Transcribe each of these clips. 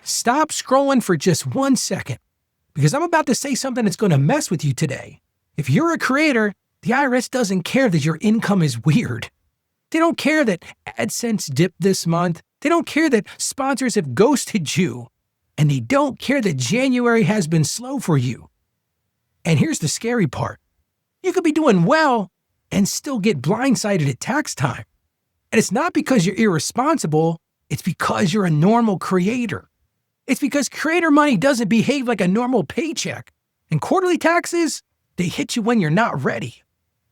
Stop scrolling for just 1 second, because I'm about to say something that's going to mess with you today. If you're a creator, the IRS doesn't care that your income is weird. They don't care that AdSense dipped this month. They don't care that sponsors have ghosted you. And they don't care that January has been slow for you. And here's the scary part. You could be doing well and still get blindsided at tax time. And it's not because you're irresponsible. It's because you're a normal creator. It's because creator money doesn't behave like a normal paycheck. And quarterly taxes, they hit you when you're not ready.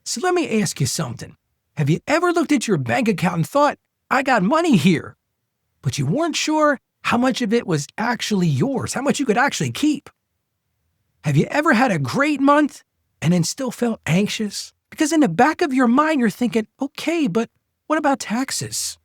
So let me ask you something. Have you ever looked at your bank account and thought, I got money here, but you weren't sure how much of it was actually yours, how much you could actually keep? Have you ever had a great month and then still felt anxious? Because in the back of your mind, you're thinking, okay, but what about taxes?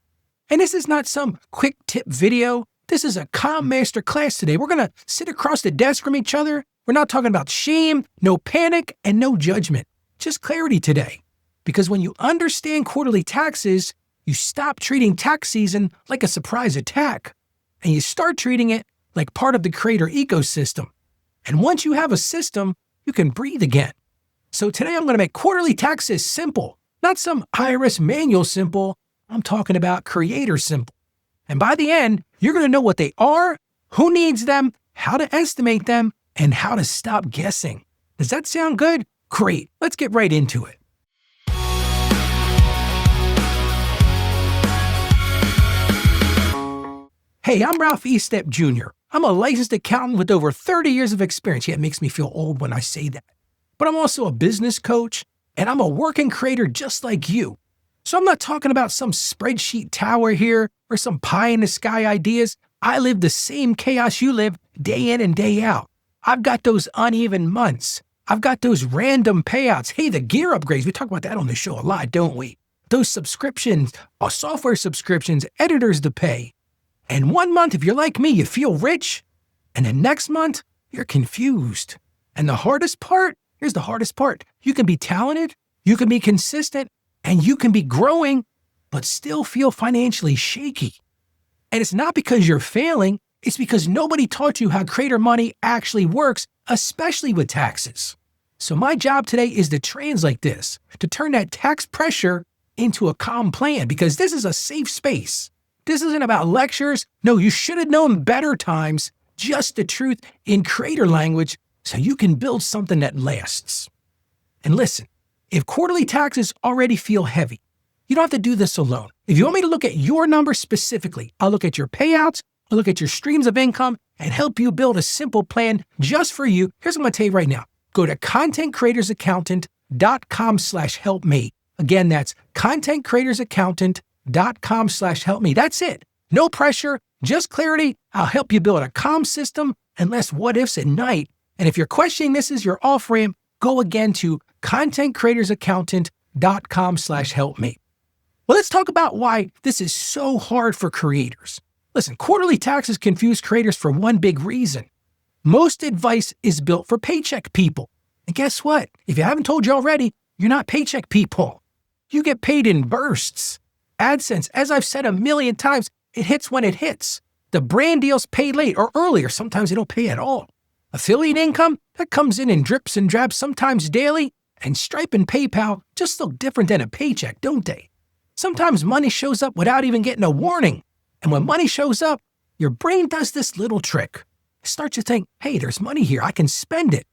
And this is not some quick tip video. This is a calm master class today. We're going to sit across the desk from each other. We're not talking about shame, no panic, and no judgment. Just clarity today. Because when you understand quarterly taxes, you stop treating tax season like a surprise attack, and you start treating it like part of the creator ecosystem. And once you have a system, you can breathe again. So today I'm going to make quarterly taxes simple, not some IRS manual simple. I'm talking about creator simple. And by the end, you're going to know what they are, who needs them, how to estimate them, and how to stop guessing. Does that sound good? Great. Let's get right into it. Hey, I'm Ralph Estep Jr. I'm a licensed accountant with over 30 years of experience. Yeah, it makes me feel old when I say that. But I'm also a business coach, and I'm a working creator just like you. So I'm not talking about some spreadsheet tower here or some pie-in-the-sky ideas. I live the same chaos you live day in and day out. I've got those uneven months. I've got those random payouts. Hey, the gear upgrades, we talk about that on the show a lot, don't we? Those subscriptions, software subscriptions, editors to pay. And 1 month, if you're like me, you feel rich. And the next month, you're confused. And the hardest part, here's the hardest part. You can be talented, you can be consistent, and you can be growing, but still feel financially shaky. And it's not because you're failing, it's because nobody taught you how creator money actually works, especially with taxes. So my job today is to translate this, to turn that tax pressure into a calm plan, because this is a safe space. This isn't about lectures. No, you should have known better times, just the truth in creator language so you can build something that lasts. And listen, if quarterly taxes already feel heavy, you don't have to do this alone. If you want me to look at your numbers specifically, I'll look at your payouts, I'll look at your streams of income, and help you build a simple plan just for you. Here's what I'm going to tell you right now. Go to contentcreatorsaccountant.com/helpme. Again, that's contentcreatorsaccountant.com/helpme. That's it. No pressure, just clarity. I'll help you build a calm system and less what ifs at night. And if you're questioning this is your off-ramp, go again to contentcreatorsaccountant.com/helpme. Well, let's talk about why this is so hard for creators. Listen, quarterly taxes confuse creators for one big reason. Most advice is built for paycheck people. And guess what? If you haven't told you already, you're not paycheck people. You get paid in bursts. AdSense, as I've said a million times, it hits when it hits. The brand deals pay late or earlier. Sometimes they don't pay at all. Affiliate income, that comes in drips and drabs, sometimes daily. And Stripe and PayPal just look different than a paycheck, don't they? Sometimes money shows up without even getting a warning. And when money shows up, your brain does this little trick. It starts to think, hey, there's money here, I can spend it.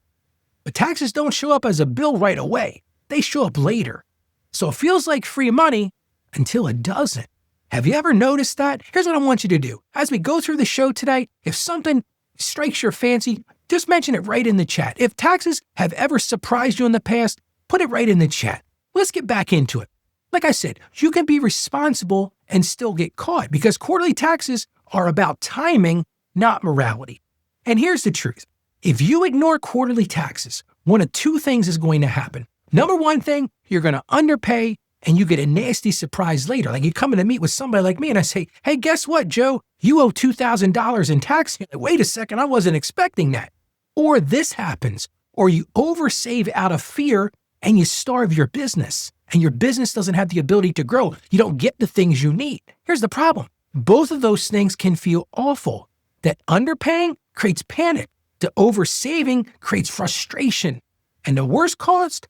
But taxes don't show up as a bill right away. They show up later. So it feels like free money until it doesn't. Have you ever noticed that? Here's what I want you to do. As we go through the show today, if something strikes your fancy, just mention it right in the chat. If taxes have ever surprised you in the past, put it right in the chat. Let's get back into it. Like I said, you can be responsible and still get caught because quarterly taxes are about timing, not morality. And here's the truth. If you ignore quarterly taxes, one of two things is going to happen. Number one thing, you're going to underpay and you get a nasty surprise later. Like you come in to meet with somebody like me and I say, hey, guess what, Joe? You owe $2,000 in tax. Like, wait a second, I wasn't expecting that. Or this happens, or you oversave out of fear and you starve your business. And your business doesn't have the ability to grow. You don't get the things you need. Here's the problem. Both of those things can feel awful, that underpaying creates panic, the oversaving creates frustration, and the worst cost?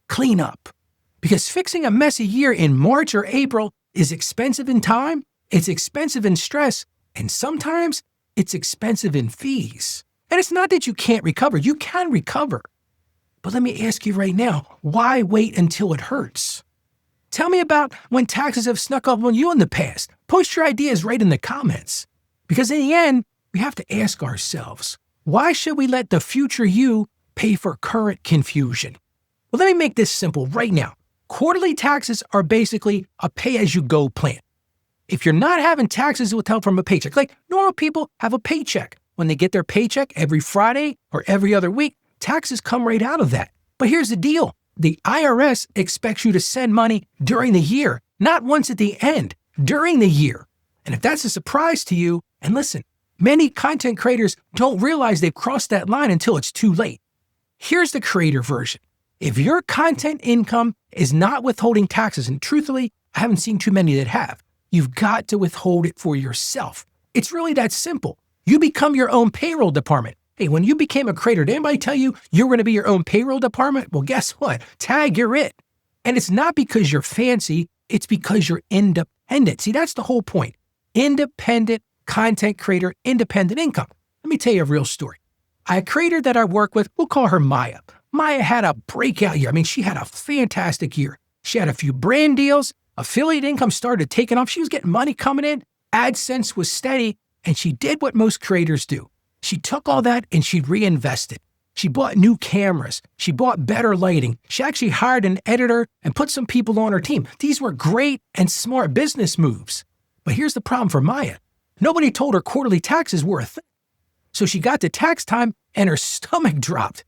Clean up. Because fixing a messy year in March or April is expensive in time, it's expensive in stress, and sometimes it's expensive in fees. And it's not that you can't recover, you can recover. But let me ask you right now, why wait until it hurts? Tell me about when taxes have snuck up on you in the past. Post your ideas right in the comments. Because in the end, we have to ask ourselves, why should we let the future you pay for current confusion? Well, let me make this simple right now. Quarterly taxes are basically a pay-as-you-go plan. If you're not having taxes withheld from a paycheck, like normal people have a paycheck. When they get their paycheck every Friday or every other week, taxes come right out of that. But here's the deal. The IRS expects you to send money during the year, not once at the end, during the year. And if that's a surprise to you, and listen, many content creators don't realize they've crossed that line until it's too late. Here's the creator version. If your content income is not withholding taxes, and truthfully, I haven't seen too many that have, you've got to withhold it for yourself. It's really that simple. You become your own payroll department. Hey, when you became a creator, did anybody tell you you're going to be your own payroll department? Well, guess what? Tag, you're it. And it's not because you're fancy, it's because you're independent. See, that's the whole point. Independent content creator, independent income. Let me tell you a real story. A creator that I work with, we'll call her Maya. Maya had a breakout year. I mean, she had a fantastic year. She had a few brand deals, affiliate income started taking off. She was getting money coming in, AdSense was steady, and she did what most creators do. She took all that and she reinvested. She bought new cameras. She bought better lighting. She actually hired an editor and put some people on her team. These were great and smart business moves. But here's the problem for Maya. Nobody told her quarterly taxes were a thing. So she got to tax time and her stomach dropped.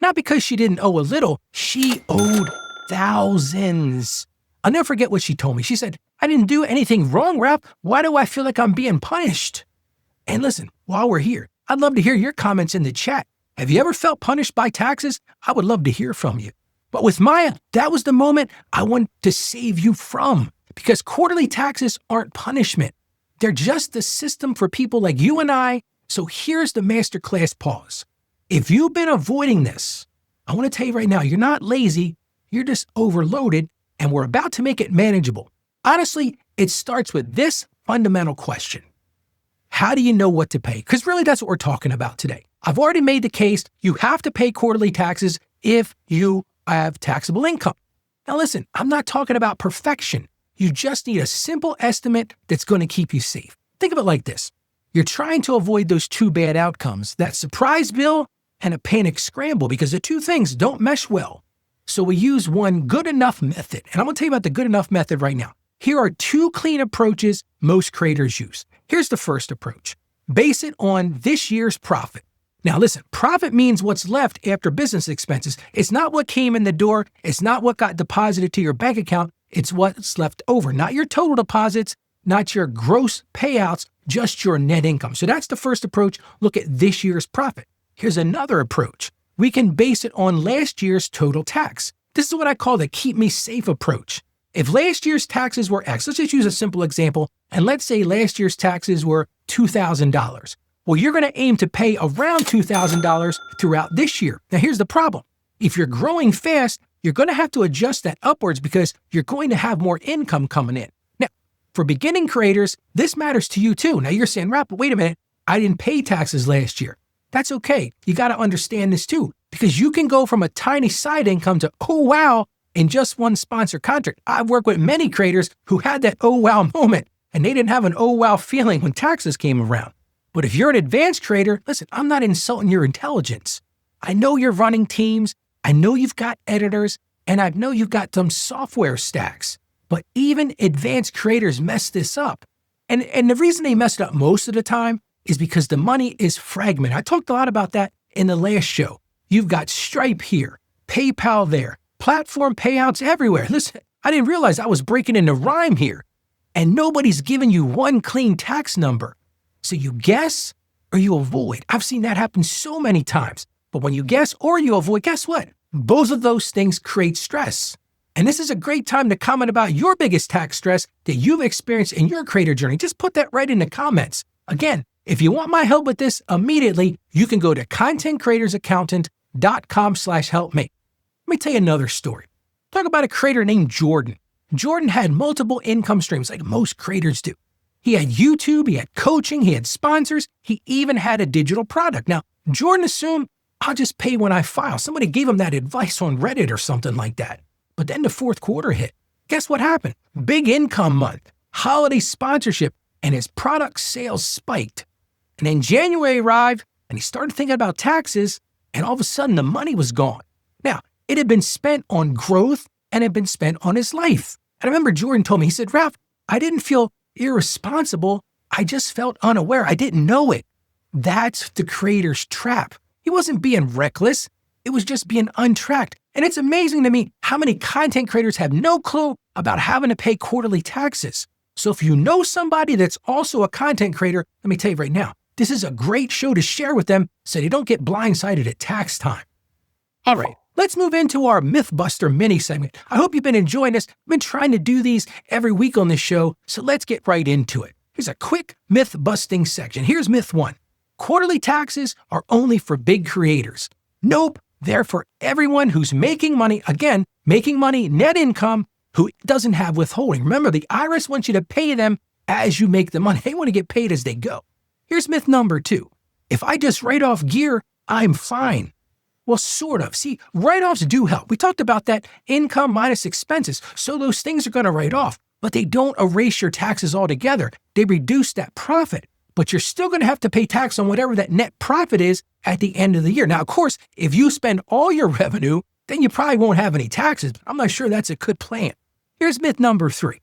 Not because she didn't owe a little, she owed thousands. I'll never forget what she told me. She said, I didn't do anything wrong, Rap. Why do I feel like I'm being punished? And listen, while we're here, I'd love to hear your comments in the chat. Have you ever felt punished by taxes? I would love to hear from you. But with Maya, that was the moment I wanted to save you from. Because quarterly taxes aren't punishment. They're just the system for people like you and I. So here's the masterclass pause. If you've been avoiding this, I want to tell you right now, you're not lazy, you're just overloaded, and we're about to make it manageable. Honestly, it starts with this fundamental question. How do you know what to pay? Because really that's what we're talking about today. I've already made the case you have to pay quarterly taxes if you have taxable income. Now listen, I'm not talking about perfection. You just need a simple estimate that's going to keep you safe. Think of it like this. You're trying to avoid those two bad outcomes, that surprise bill and a panic scramble, because the two things don't mesh well. So we use one good enough method. And I'm going to tell you about the good enough method right now. Here are two clean approaches most creators use. Here's the first approach. Base it on this year's profit. Now listen, profit means what's left after business expenses. It's not what came in the door. It's not what got deposited to your bank account. It's what's left over, not your total deposits, not your gross payouts, just your net income. So that's the first approach. Look at this year's profit. Here's another approach. We can base it on last year's total tax. This is what I call the keep me safe approach. If last year's taxes were X, let's just use a simple example, and let's say last year's taxes were $2,000. Well, you're going to aim to pay around $2,000 throughout this year. Now, here's the problem. If you're growing fast, you're going to have to adjust that upwards because you're going to have more income coming in. Now, for beginning creators, this matters to you too. Now, you're saying, Rap, but wait a minute, I didn't pay taxes last year. That's okay. You got to understand this too, because you can go from a tiny side income to, oh, wow, in just one sponsor contract. I've worked with many creators who had that oh, wow moment, and they didn't have an oh, wow feeling when taxes came around. But if you're an advanced creator, listen, I'm not insulting your intelligence. I know you're running teams. I know you've got editors, and I know you've got some software stacks. But even advanced creators mess this up. And the reason they mess it up most of the time is because the money is fragmented. I talked a lot about that in the last show. You've got Stripe here, PayPal there, platform payouts everywhere. Listen, I didn't realize I was breaking into rhyme here. And nobody's giving you one clean tax number. So you guess or you avoid. I've seen that happen so many times. But when you guess or you avoid, guess what? Both of those things create stress. And this is a great time to comment about your biggest tax stress that you've experienced in your creator journey. Just put that right in the comments. Again, If you want my help with this immediately, you can go to contentcreatorsaccountant.com/helpme. Let me tell you another story. Talk about a creator named Jordan. Jordan had multiple income streams like most creators do. He had YouTube, he had coaching, he had sponsors, he even had a digital product. Now, Jordan assumed, I'll just pay when I file. Somebody gave him that advice on Reddit or something like that. But then the fourth quarter hit. Guess what happened? Big income month, holiday sponsorship, and his product sales spiked. And then January arrived, and he started thinking about taxes, and all of a sudden the money was gone. Now, it had been spent on growth and had been spent on his life. And I remember Jordan told me, he said, Ralph, I didn't feel irresponsible. I just felt unaware. I didn't know it. That's the creator's trap. He wasn't being reckless. It was just being untracked. And it's amazing to me how many content creators have no clue about having to pay quarterly taxes. So if you know somebody that's also a content creator, let me tell you right now, this is a great show to share with them so they don't get blindsided at tax time. All right, let's move into our Mythbuster mini segment. I hope you've been enjoying this. I've been trying to do these every week on this show, so let's get right into it. Here's a quick myth-busting section. Here's myth 1. Quarterly taxes are only for big creators. Nope, they're for everyone who's making money, again, making money, net income, who doesn't have withholding. Remember, the IRS wants you to pay them as you make the money. They want to get paid as they go. Here's myth number 2. If I just write off gear, I'm fine. Well, sort of. See, write-offs do help. We talked about that income minus expenses, so those things are going to write off, but they don't erase your taxes altogether. They reduce that profit, but you're still going to have to pay tax on whatever that net profit is at the end of the year. Now, of course, if you spend all your revenue, then you probably won't have any taxes, but I'm not sure that's a good plan. Here's myth number 3.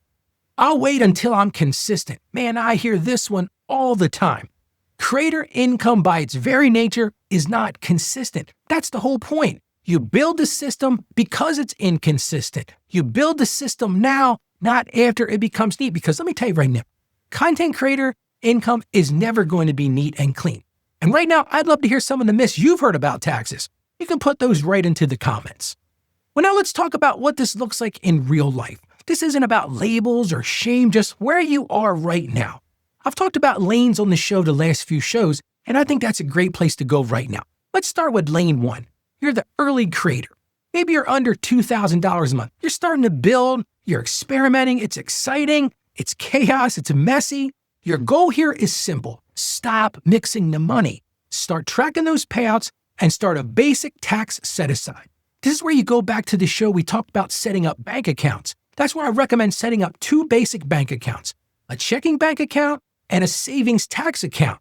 I'll wait until I'm consistent. Man, I hear this one all the time. Creator income by its very nature is not consistent. That's the whole point. You build the system because it's inconsistent. You build the system now, not after it becomes neat. Because let me tell you right now, content creator income is never going to be neat and clean. And right now, I'd love to hear some of the myths you've heard about taxes. You can put those right into the comments. Well, now let's talk about what this looks like in real life. This isn't about labels or shame, just where you are right now. I've talked about lanes on the show the last few shows, and I think that's a great place to go right now. Let's start with lane 1. You're the early creator. Maybe you're under $2,000 a month. You're starting to build, you're experimenting, it's exciting, it's chaos, it's messy. Your goal here is simple. Stop mixing the money. Start tracking those payouts and start a basic tax set-aside. This is where you go back to the show we talked about setting up bank accounts. That's where I recommend setting up 2 basic bank accounts, a checking bank account and a savings tax account.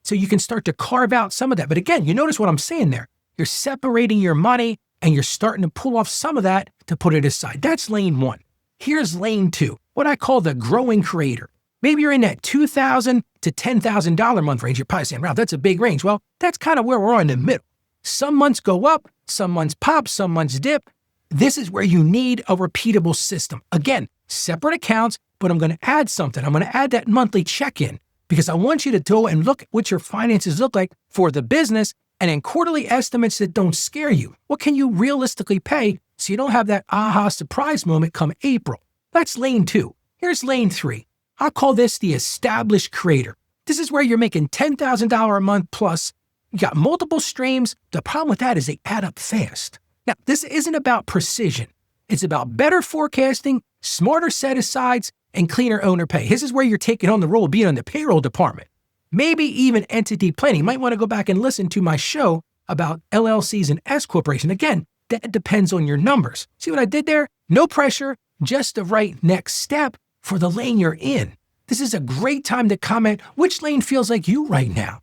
So you can start to carve out some of that. But again, you notice what I'm saying there. You're separating your money and you're starting to pull off some of that to put it aside. That's lane 1. Here's lane 2, what I call the growing creator. Maybe you're in that $2,000 to $10,000 a month range. You're probably saying, wow, that's a big range. Well, that's kind of where we're in the middle. Some months go up, some months pop, some months dip. This is where you need a repeatable system. Again, separate accounts, but I'm going to add something. I'm going to add that monthly check-in because I want you to go and look at what your finances look like for the business and then quarterly estimates that don't scare you. What can you realistically pay so you don't have that aha surprise moment come April? That's lane 2. Here's lane 3. I'll call this the established creator. This is where you're making $10,000 a month plus. You got multiple streams. The problem with that is they add up fast. Now, this isn't about precision. It's about better forecasting, smarter set-asides, and cleaner owner pay. This is where you're taking on the role of being in the payroll department. Maybe even entity planning. You might want to go back and listen to my show about LLCs and S Corporation. Again, that depends on your numbers. See what I did there? No pressure, just the right next step for the lane you're in. This is a great time to comment which lane feels like you right now.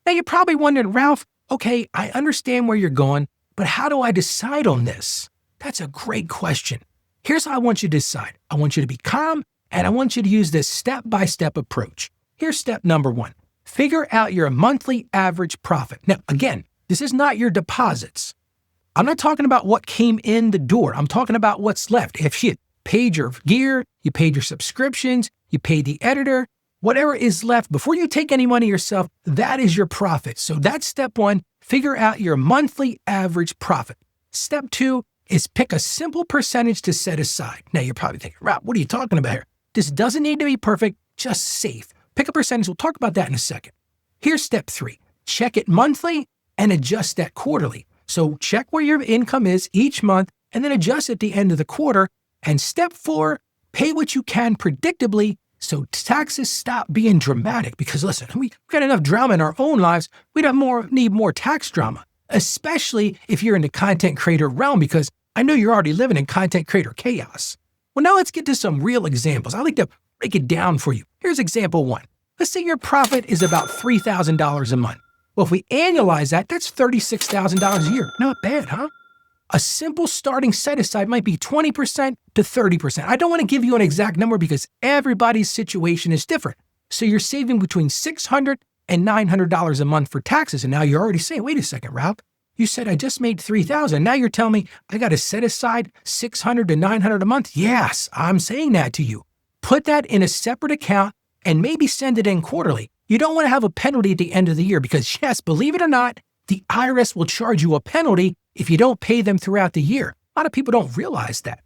Now, you're probably wondering, Ralph, okay, I understand where you're going, but how do I decide on this? That's a great question. Here's how I want you to decide. I want you to be calm, and I want you to use this step-by-step approach. Here's step number 1. Figure out your monthly average profit. Now, again, this is not your deposits. I'm not talking about what came in the door. I'm talking about what's left. If you paid your gear, you paid your subscriptions, you paid the editor, whatever is left, before you take any money yourself, that is your profit. So that's step 1. Figure out your monthly average profit. Step 2 is pick a simple percentage to set aside. Now, you're probably thinking, Rob, what are you talking about here? This doesn't need to be perfect, just safe. Pick a percentage. We'll talk about that in a second. Here's step 3. Check it monthly and adjust that quarterly. So check where your income is each month and then adjust at the end of the quarter. And step 4, pay what you can predictably so taxes stop being dramatic. Because listen, we got enough drama in our own lives. We don't need more tax drama, especially if you're in the content creator realm, because I know you're already living in content creator chaos. Well, now let's get to some real examples. I like to break it down for you. Here's example 1. Let's say your profit is about $3,000 a month. Well, if we annualize that, that's $36,000 a year. Not bad, huh? A simple starting set aside might be 20% to 30%. I don't want to give you an exact number because everybody's situation is different. So you're saving between $600 and $900 a month for taxes. And now you're already saying, wait a second, Ralph, you said I just made $3,000. Now you're telling me I got to set aside $600 to $900 a month? Yes, I'm saying that to you. Put that in a separate account and maybe send it in quarterly. You don't want to have a penalty at the end of the year because, yes, believe it or not, the IRS will charge you a penalty if you don't pay them throughout the year. A lot of people don't realize that.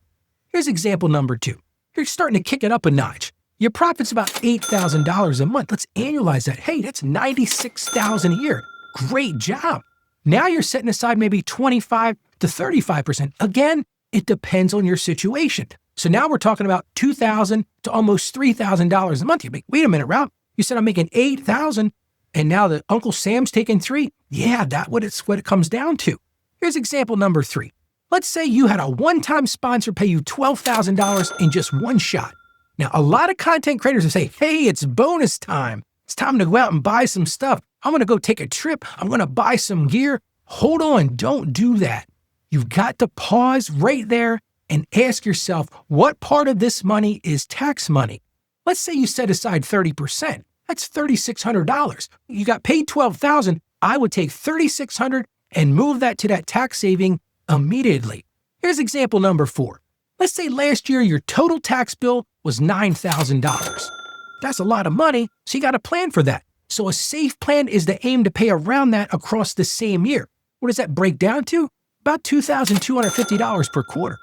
Here's example number 2. You're starting to kick it up a notch. Your profit's about $8,000 a month. Let's annualize that. Hey, that's $96,000 a year. Great job. Now you're setting aside maybe 25 to 35%. Again, it depends on your situation. So now we're talking about $2,000 to almost $3,000 a month. You make, wait a minute, Ralph. You said I'm making $8,000 and now the Uncle Sam's taking $3,000. Yeah, that's what it comes down to. Here's example number 3. Let's say you had a one-time sponsor pay you $12,000 in just one shot. Now, a lot of content creators will say, hey, it's bonus time. It's time to go out and buy some stuff. I'm going to go take a trip. I'm going to buy some gear. Hold on, don't do that. You've got to pause right there and ask yourself, what part of this money is tax money? Let's say you set aside 30%. That's $3,600. You got paid $12,000. I would take $3,600 and move that to that tax saving immediately. Here's example number 4. Let's say last year your total tax bill was $9,000. That's a lot of money, so you got to plan for that. So a safe plan is to aim to pay around that across the same year. What does that break down to? About $2,250 per quarter.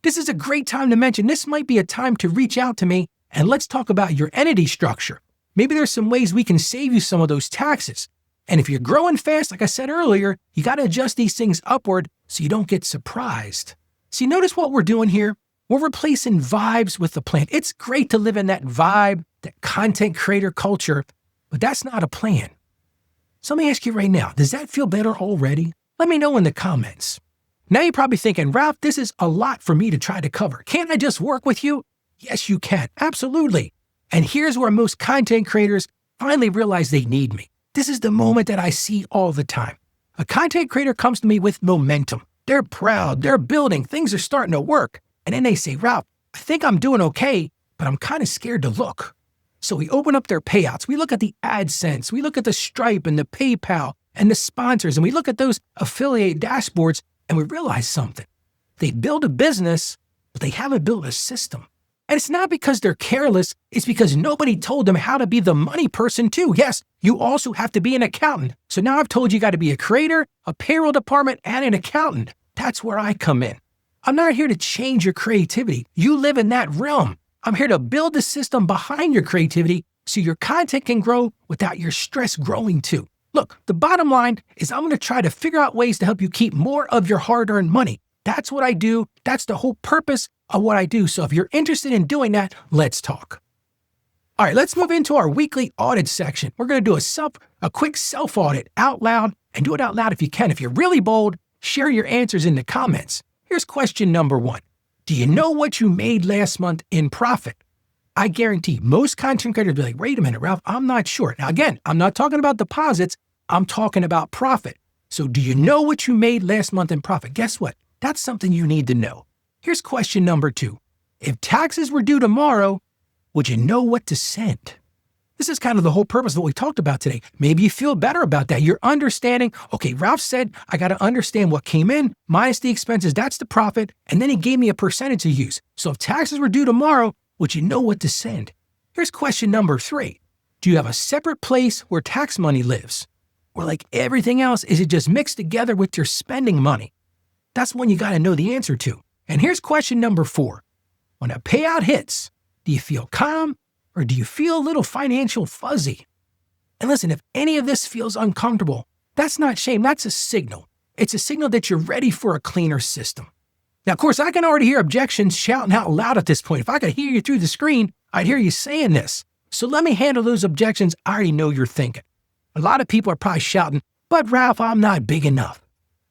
This is a great time to mention this might be a time to reach out to me and let's talk about your entity structure. Maybe there's some ways we can save you some of those taxes. And if you're growing fast, like I said earlier, you got to adjust these things upward so you don't get surprised. See, notice what we're doing here. We're replacing vibes with the plan. It's great to live in that vibe, that content creator culture, but that's not a plan. So let me ask you right now, does that feel better already? Let me know in the comments. Now you're probably thinking, Ralph, this is a lot for me to try to cover. Can't I just work with you? Yes, you can. Absolutely. And here's where most content creators finally realize they need me. This is the moment that I see all the time. A content creator comes to me with momentum. They're proud, they're building, things are starting to work. And then they say, Ralph, I think I'm doing okay, but I'm kind of scared to look. So we open up their payouts. We look at the AdSense. We look at the Stripe and the PayPal and the sponsors. And we look at those affiliate dashboards and we realize something. They build a business, but they haven't built a system. And it's not because they're careless. It's because nobody told them how to be the money person too. Yes, you also have to be an accountant. So now I've told you got to be a creator, a payroll department, and an accountant. That's where I come in. I'm not here to change your creativity. You live in that realm. I'm here to build the system behind your creativity so your content can grow without your stress growing too. Look, the bottom line is I'm going to try to figure out ways to help you keep more of your hard-earned money. That's what I do. That's the whole purpose of what I do. So if you're interested in doing that, let's talk. All right, let's move into our weekly audit section. We're going to do a quick self-audit out loud, and do it out loud if you can. If you're really bold, share your answers in the comments. Here's question number 1. Do you know what you made last month in profit? I guarantee most content creators will be like, wait a minute, Ralph, I'm not sure. Now, again, I'm not talking about deposits. I'm talking about profit. So do you know what you made last month in profit? Guess what? That's something you need to know. Here's question number 2. If taxes were due tomorrow, would you know what to send? This is kind of the whole purpose of what we talked about today. Maybe you feel better about that. You're understanding, okay, Ralph said I got to understand what came in minus the expenses. That's the profit. And then he gave me a percentage to use. So if taxes were due tomorrow, would you know what to send? Here's question number 3. Do you have a separate place where tax money lives? Or like everything else, is it just mixed together with your spending money? That's one you got to know the answer to. And here's question number 4. When a payout hits, do you feel calm or do you feel a little financial fuzzy? And listen, if any of this feels uncomfortable, that's not shame, that's a signal. It's a signal that you're ready for a cleaner system. Now, of course, I can already hear objections shouting out loud at this point. If I could hear you through the screen, I'd hear you saying this. So let me handle those objections I already know you're thinking. A lot of people are probably shouting, but Ralph, I'm not big enough.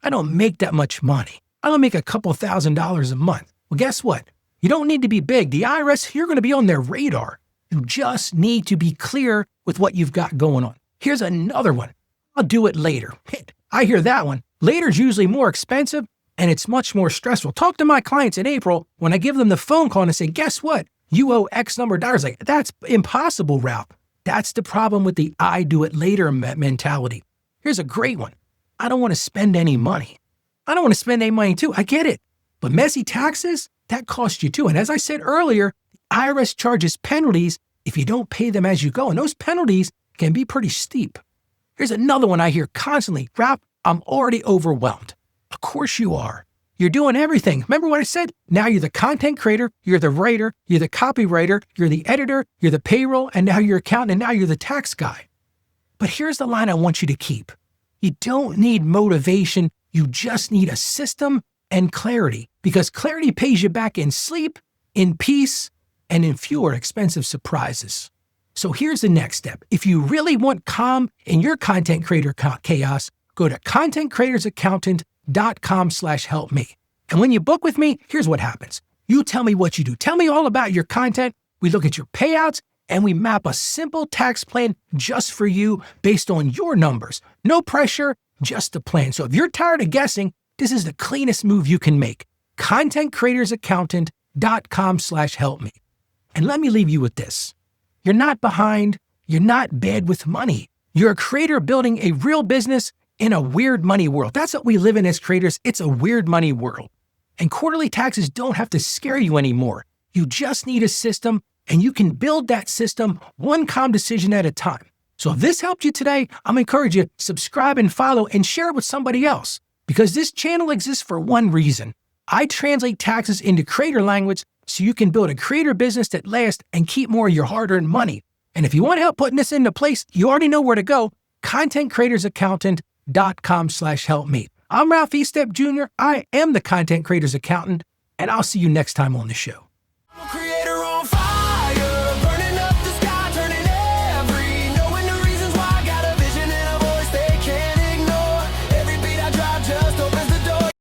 I don't make that much money. I don't make a couple $1,000s a month. Well, guess what? You don't need to be big. The IRS, you're going to be on their radar. You just need to be clear with what you've got going on. Here's another one. I'll do it later. I hear that one. Later's usually more expensive and it's much more stressful. Talk to my clients in April when I give them the phone call and I say, guess what? You owe X number of dollars. Like, that's impossible, Ralph. That's the problem with the I do it later mentality. Here's a great one. I don't want to spend any money. I don't want to spend any money too. I get it. But messy taxes, that costs you too. And as I said earlier, the IRS charges penalties if you don't pay them as you go. And those penalties can be pretty steep. Here's another one I hear constantly. Ralph, I'm already overwhelmed. Of course you are. You're doing everything. Remember what I said? Now you're the content creator, you're the writer, you're the copywriter, you're the editor, you're the payroll, and now you're accountant, and now you're the tax guy. But here's the line I want you to keep. You don't need motivation. You just need a system and clarity, because clarity pays you back in sleep, in peace, and in fewer expensive surprises. So here's the next step. If you really want calm in your content creator chaos, go to contentcreatorsaccountant.com/help me. And when you book with me, here's what happens. You tell me what you do. Tell me all about your content. We look at your payouts and we map a simple tax plan just for you based on your numbers. No pressure, just a plan. So if you're tired of guessing, this is the cleanest move you can make. contentcreatorsaccountant.com/help me. And let me leave you with this. You're not behind. You're not bad with money. You're a creator building a real business in a weird money world. That's what we live in as creators. It's a weird money world. And quarterly taxes don't have to scare you anymore. You just need a system, and you can build that system one calm decision at a time. So if this helped you today, I'm encourage you to subscribe and follow and share it with somebody else, because this channel exists for one reason. I translate taxes into creator language so you can build a creator business that lasts and keep more of your hard-earned money. And if you want help putting this into place, you already know where to go. contentcreatorsaccountant.com/help me. I'm Ralph Estep Jr. I am the Content Creators Accountant, and I'll see you next time on the show.